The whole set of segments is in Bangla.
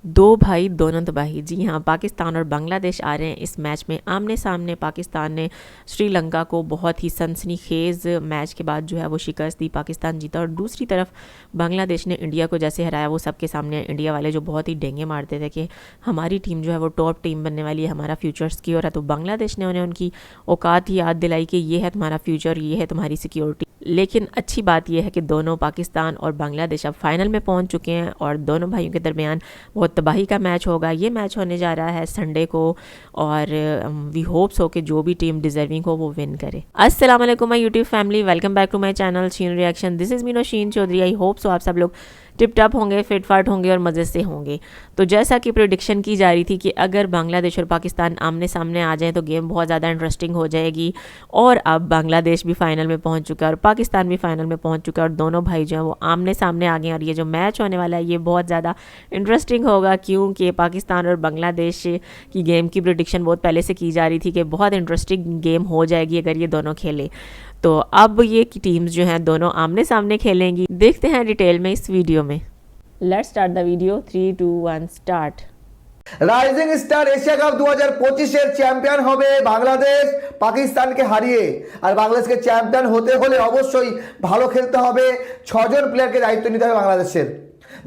दो भाई दोनों तबाही। जी हाँ, पाकिस्तान और बांग्लादेश आ रहे हैं इस मैच में आमने सामने। पाकिस्तान ने श्रीलंका को बहुत ही सनसनीखेज मैच के बाद जो है वो शिकस्त दी, पाकिस्तान जीता। और दूसरी तरफ बांग्लादेश ने इंडिया को जैसे हराया वो सबके सामने। इंडिया वाले जो बहुत ही डेंगे मारते थे कि हमारी टीम जो है वो टॉप टीम बनने वाली है, हमारा फ्यूचर सिक्योर है, तो बांग्लादेश ने उन्हें उनकी औकात याद दिलाई कि ये है तुम्हारा फ्यूचर, ये है तुम्हारी सिक्योरिटी। लेकिन अच्छी बात यह है कि दोनों पाकिस्तान और बांग्लादेश अब फाइनल में पहुंच चुके हैं और दोनों भाइयों के दरमियान बहुत तबाही का मैच होगा। ये मैच होने जा रहा है संडे को और वी होप्स हो कि जो भी टीम डिजर्विंग हो वो विन करे। अस्सलाम वालेकुम my YouTube family, welcome back to my channel Sheen reaction. This is Meeno Sheen Chaudhary. I hope so आप सब लोग टिप टॉप होंगे, फिट फाट होंगे और मज़े से होंगे। तो जैसा कि प्रोडिक्शन की जा रही थी कि अगर बांग्लादेश और पाकिस्तान आमने सामने आ जाएं तो गेम बहुत ज़्यादा इंटरेस्टिंग हो जाएगी। और अब बांग्लादेश भी फाइनल में पहुंच चुका है और पाकिस्तान भी फाइनल में पहुंच चुका है और दोनों भाई जो हैं वो आमने सामने आ गए। और ये जो मैच होने वाला है ये बहुत ज़्यादा इंटरेस्टिंग होगा, क्योंकि पाकिस्तान और बांग्लादेश की गेम की प्रोडिक्शन बहुत पहले से की जा रही थी कि बहुत इंटरेस्टिंग गेम हो जाएगी अगर ये दोनों खेले। तो अब ये टीम्स जो हैं दोनों आमने सामने खेलेंगी। देखते हैं डिटेल में इस वीडियो में। Let's start the video. 3 2 1 start. Rising star Asia cup 2025 এর চ্যাম্পিয়ন হবে বাংলাদেশ পাকিস্তানকে হারিয়ে। আর বাংলাদেশকে চ্যাম্পিয়ন হতে হলে অবশ্যই ভালো খেলতে হবে। 6 জন প্লেয়ারকে দায়িত্ব নিতে হবে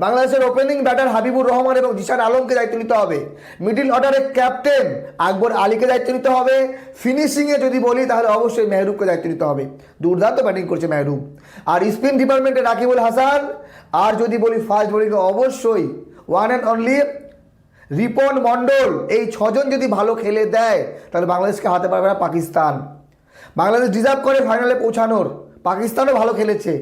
বাংলাদেশের ওপেনিং ব্যাটার হাবিবুর রহমান এবং জিশান আলমকে দায়িত্ব নিতে হবে। মিডল অর্ডারের ক্যাপ্টেন আকবর আলীকে দায়িত্ব নিতে হবে। ফিনিশিংয়ে যদি বলি তাহলে অবশ্যই মেহরুবকে দায়িত্ব নিতে হবে। দুর্দান্ত ব্যাটিং করছে মেহরুব। আর স্পিন ডিপার্টমেন্টে রাকিবুল হাসান। আর যদি বলি ফাস্ট বোলিংয়ে অবশ্যই one and only Ripon Mondal. এই 6 জন যদি ভালো খেলে দেয় তাহলে বাংলাদেশকে হারাতে পারবে না পাকিস্তান। বাংলাদেশ ডিজার্ভ করে ফাইনালে পৌঁছানোর। পাকিস্তানও ভালো খেলেছে।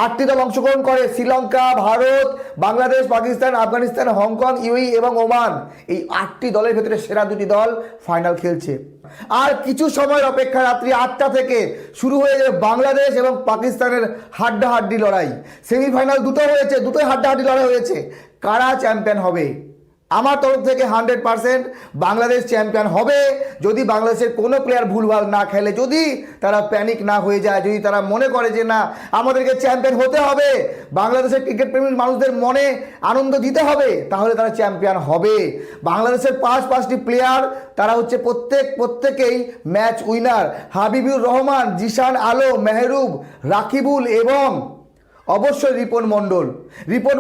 8টি দল অংশগ্রহণ করে, শ্রীলঙ্কা, ভারত, বাংলাদেশ, পাকিস্তান, আফগানিস্তান, হংকং, ইউএই এবং ওমান। এই 8টি দলের ভেতরে সেরা 2টি দল ফাইনাল খেলছে। আর কিছু সময়ের অপেক্ষা, রাত্রি 8টা থেকে শুরু হয়ে যাবে বাংলাদেশ এবং পাকিস্তানের হাড্ডাহাড্ডি লড়াই। সেমিফাইনাল দুটো হয়েছে, দুটোই হাড্ডাহাড্ডি লড়াই হয়েছে। কারা চ্যাম্পিয়ন হবে? আমার তরফ থেকে 100% বাংলাদেশ চ্যাম্পিয়ন হবে যদি বাংলাদেশের কোনো প্লেয়ার ভুলভাল না খেলে, যদি তারা প্যানিক না হয়ে যায়, যদি তারা মনে করে যে না আমাদেরকে চ্যাম্পিয়ন হতে হবে, বাংলাদেশের ক্রিকেট প্রেমী মানুষদের মনে আনন্দ দিতে হবে, তাহলে তারা চ্যাম্পিয়ন হবে। বাংলাদেশের 5টি প্লেয়ার, তারা হচ্ছে প্রত্যেকেই ম্যাচ উইনার। হাবিবুর রহমান, জিশান আলম, মেহরুব, রাকিবুল এবং অবশ্যই রিপন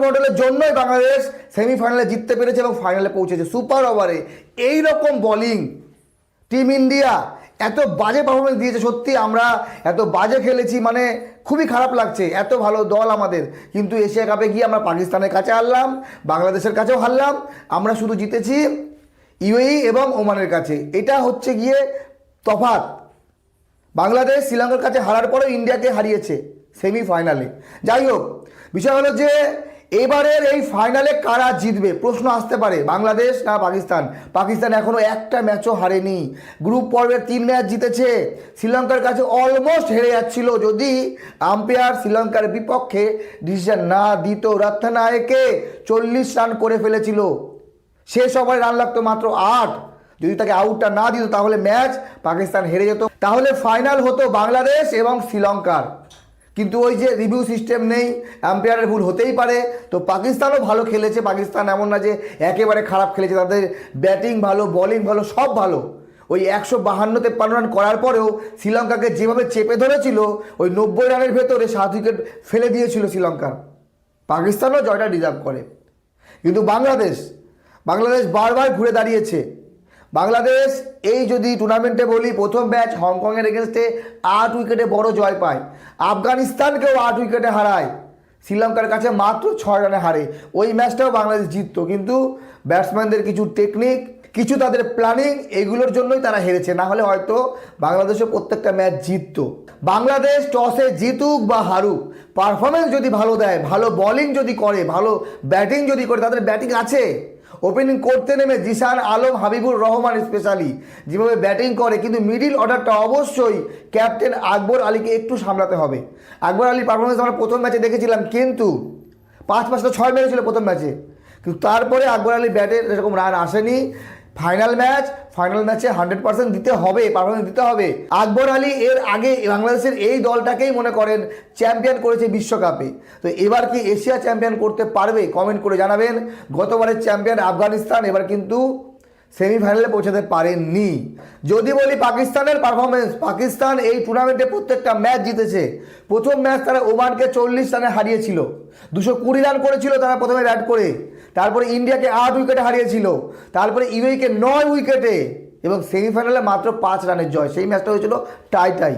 মণ্ডলের জন্যই বাংলাদেশ সেমিফাইনালে জিততে পেরেছে এবং ফাইনালে পৌঁছেছে। সুপার ওভারে এই রকম বোলিং টিম ইন্ডিয়া এত বাজে পারফরমেন্স দিয়েছে। সত্যি আমরা এত বাজে খেলেছি, মানে খুবই খারাপ লাগছে। এত ভালো দল আমাদের, কিন্তু এশিয়া কাপে গিয়ে আমরা পাকিস্তানের কাছে হারলাম, বাংলাদেশের কাছেও হারলাম। আমরা শুধু জিতেছি ইউএই এবং ওমানের কাছে। এটা হচ্ছে গিয়ে তফাৎ। বাংলাদেশ শ্রীলঙ্কার কাছে হারার পরেও ইন্ডিয়াকে হারিয়েছে সেমিফাইনালে। যাই হোক, বিষয় হলো যে এবারের এই ফাইনালে কারা জিতবে প্রশ্ন আসতে পারে, বাংলাদেশ না পাকিস্তান। পাকিস্তান এখনও একটা ম্যাচও হারেনি। গ্রুপ পর্বের 3 ম্যাচ জিতেছে। শ্রীলঙ্কার কাছে অলমোস্ট হেরে যাচ্ছিল যদি আম্পায়ার শ্রীলঙ্কার বিপক্ষে ডিসিশন না দিত। রত্নানায়েকে 40 রান করে ফেলেছিল। শেষ ওভারে রান লাগতো মাত্র 8। যদি তাকে আউটটা না দিত তাহলে ম্যাচ পাকিস্তান হেরে যেত, তাহলে ফাইনাল হতো বাংলাদেশ এবং শ্রীলঙ্কার। কিন্তু ওই যে রিভিউ সিস্টেম নেই, আম্পায়ারের ভুল হতেই পারে। তো পাকিস্তানও ভালো খেলেছে। পাকিস্তান এমন না যে একেবারে খারাপ খেলেছে, তাদের ব্যাটিং ভালো, বোলিং ভালো, সব ভালো। ওই 152-53 রান করার পরেও শ্রীলঙ্কাকে যেভাবে চেপে ধরেছিল, ওই 90 রানের ভেতরে 7 উইকেট ফেলে দিয়েছিল শ্রীলঙ্কার। পাকিস্তানও জয়টা ডিজার্ভ করে। কিন্তু বাংলাদেশ বারবার ঘুরে দাঁড়িয়েছে। বাংলাদেশ এই যদি টুর্নামেন্টে বলি, প্রথম ম্যাচ হংকংয়ের এগেনস্টে 8 উইকেটে বড় জয় পায়। আফগানিস্তানকেও 8 উইকেটে হারায়। শ্রীলঙ্কার কাছে মাত্র 6 রানে হারে। ওই ম্যাচটাও বাংলাদেশ জিতত, কিন্তু ব্যাটসম্যানদের কিছু টেকনিক, কিছু তাদের প্ল্যানিং, এগুলোর জন্যই তারা হেরেছে। না হলে হয়তো বাংলাদেশও প্রত্যেকটা ম্যাচ জিতত। বাংলাদেশ টসে জিতুক বা হারুক, পারফরমেন্স যদি ভালো দেয়, ভালো বোলিং যদি করে, ভালো ব্যাটিং যদি করে, তাদের ব্যাটিং আছে। ওপেনিং করতে নেমে জিশান আলম, হাবিবুর রহমান স্পেশালি যেভাবে ব্যাটিং করে, কিন্তু মিডিল অর্ডারটা অবশ্যই ক্যাপ্টেন আকবর আলীকে একটু সামলাতে হবে। আকবর আলীর পারফরমেন্স আমরা প্রথম ম্যাচে দেখেছিলাম, কিন্তু 5-5টা 6 মেরেছিল প্রথম ম্যাচে, কিন্তু তারপরে আকবর আলীর ব্যাটে এরকম রান আসেনি। ফাইনাল ম্যাচে 100% দিতে হবে, পারফরমেন্স দিতে হবে। আকবর আলী এর আগে বাংলাদেশের এই দলটাকেই মনে করেন চ্যাম্পিয়ন করেছে বিশ্বকাপে, তো এবার কি এশিয়া চ্যাম্পিয়ন করতে পারবে? কমেন্ট করে জানাবেন। গতবারের চ্যাম্পিয়ন আফগানিস্তান এবার কিন্তু সেমিফাইনালে পৌঁছাতে পারেননি। যদি বলি পাকিস্তানের পারফরমেন্স, পাকিস্তান এই টুর্নামেন্টে প্রত্যেকটা ম্যাচ জিতেছে। প্রথম ম্যাচ তারা ওমানকে 40 রানে হারিয়েছিল, 220 রান করেছিল তারা প্রথমে ব্যাট করে, তারপরে ইন্ডিয়াকে 8 উইকেটে হারিয়েছিল, তারপরে ইউএইকে 9 উইকেটে, এবং সেমিফাইনালে মাত্র 5 রানের জয়। সেই ম্যাচটা হয়েছিল টাই।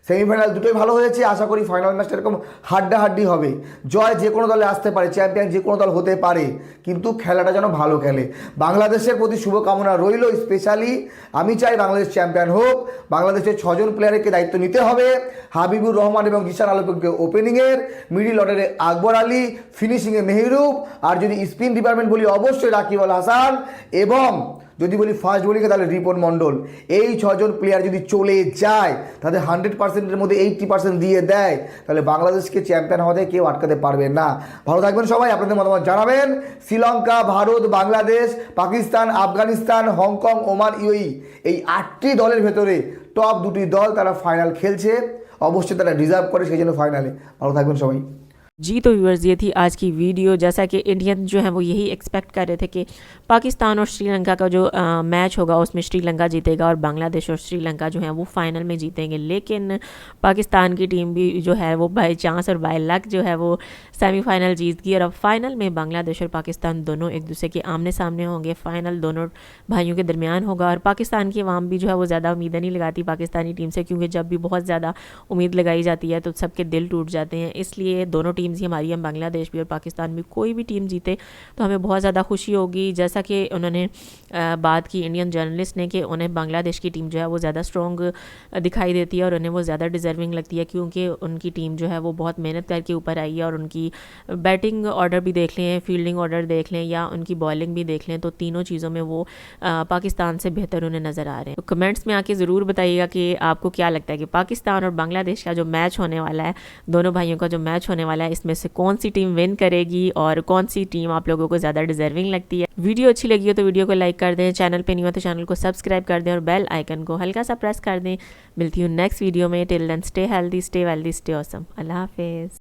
সেমিফাইনাল দুটোই ভালো হয়েছে, আশা করি ফাইনাল ম্যাচটা এরকম হাড্ডাহাড্ডি হবে। জয় যে কোনো দলে আসতে পারে, চ্যাম্পিয়ন যে কোনো দল হতে পারে, কিন্তু খেলাটা যেন ভালো খেলে। বাংলাদেশের প্রতি শুভকামনা রইল। স্পেশালি আমি চাই বাংলাদেশ চ্যাম্পিয়ন হোক। বাংলাদেশের 6 জন প্লেয়ারকে দায়িত্ব নিতে হবে, হাবিবুর রহমান এবং জিসান আলমকে ওপেনিংয়ের, মিডিল অর্ডারে আকবর আলী, ফিনিশিংয়ে মেহরুব, আর যদি স্পিন ডিপার্টমেন্ট বলি অবশ্যই রাকিব আল হাসান, এবং যদি বলি ফাস্ট বোলিংয়ে তাহলে রিপন মণ্ডল। এই 6 জন প্লেয়ার যদি চলে যায়, তাদের 100%-এর মধ্যে 80% দিয়ে দেয়, তাহলে বাংলাদেশকে চ্যাম্পিয়ন হওয়াতে কেউ আটকাতে পারবে না। ভালো থাকবেন সবাই, আপনাদের মতামত জানাবেন। Sri Lanka, Bharat, Bangladesh, Pakistan, Afghanistan, Hong Kong, Oman, UAE, এই 8টি দলের ভেতরে টপ 2টি দল তারা ফাইনাল খেলছে। অবশ্যই তারা ডিজার্ভ করে সেই জন্য ফাইনালে। ভালো থাকবেন সবাই। जी तो व्यूअर्स, ये थी आज की वीडियो। जैसा कि इंडियन जो है वो यही एक्सपेक्ट कर रहे थे कि पाकिस्तान और श्रीलंका का जो मैच होगा उसमें श्रीलंका जीतेगा और बांग्लादेश और श्रीलंका जो है वो फाइनल में जीतेंगे, लेकिन पाकिस्तान की टीम भी जो है वो बाय चांस और बाय लक जो है वो सेमीफाइनल जीत गई, और अब फाइनल में बांग्लादेश और पाकिस्तान दोनों एक दूसरे के आमने सामने होंगे। फाइनल दोनों भाइयों के दरमियान होगा, और पाकिस्तान की आवाम भी जो है वो ज़्यादा उम्मीदें नहीं लगाती पाकिस्तानी टीम से, क्योंकि जब भी बहुत ज़्यादा उम्मीद लगाई जाती है तो सबके दिल टूट जाते हैं। इसलिए दोनों टीम्स ही हमारी, हम बांग्लादेश भी और पाकिस्तान भी, कोई भी टीम जीते तो हमें बहुत ज़्यादा खुशी होगी। जैसा कि उन्होंने बात की इंडियन जर्नलिस्ट ने कि उन्हें बांग्लादेश की टीम जो है वो ज़्यादा स्ट्रॉन्ग दिखाई देती है और उन्हें वो ज़्यादा डिज़र्विंग लगती है, क्योंकि उनकी टीम जो है वो बहुत मेहनत करके ऊपर आई है, और उनकी बैटिंग ऑर्डर भी देख लें, फील्डिंग ऑर्डर देख लें, या उनकी बॉलिंग भी देख लें, तो तीनों चीज़ों में वो पाकिस्तान से बेहतर उन्हें नज़र आ रहे हैं। तो कमेंट्स में आके ज़रूर बताइएगा कि आपको क्या लगता है कि पाकिस्तान और बांग्लादेश का जो मैच होने वाला है, दोनों भाइयों का जो मैच होने वाला है, इसमें से कौन सी टीम विन करेगी और कौन सी टीम आप लोगों को ज़्यादा डिजर्विंग लगती है। वीडियो अच्छी लगी हो तो वीडियो को लाइक कर दें, चैनल पे नहीं हो तो चैनल को सब्सक्राइब कर दें और बेल आइकन को हल्का सा प्रेस कर दें। मिलती हूँ नेक्स्ट वीडियो में। Till then stay healthy, stay wealthy, stay awesome. अल्लाह हाफिज़।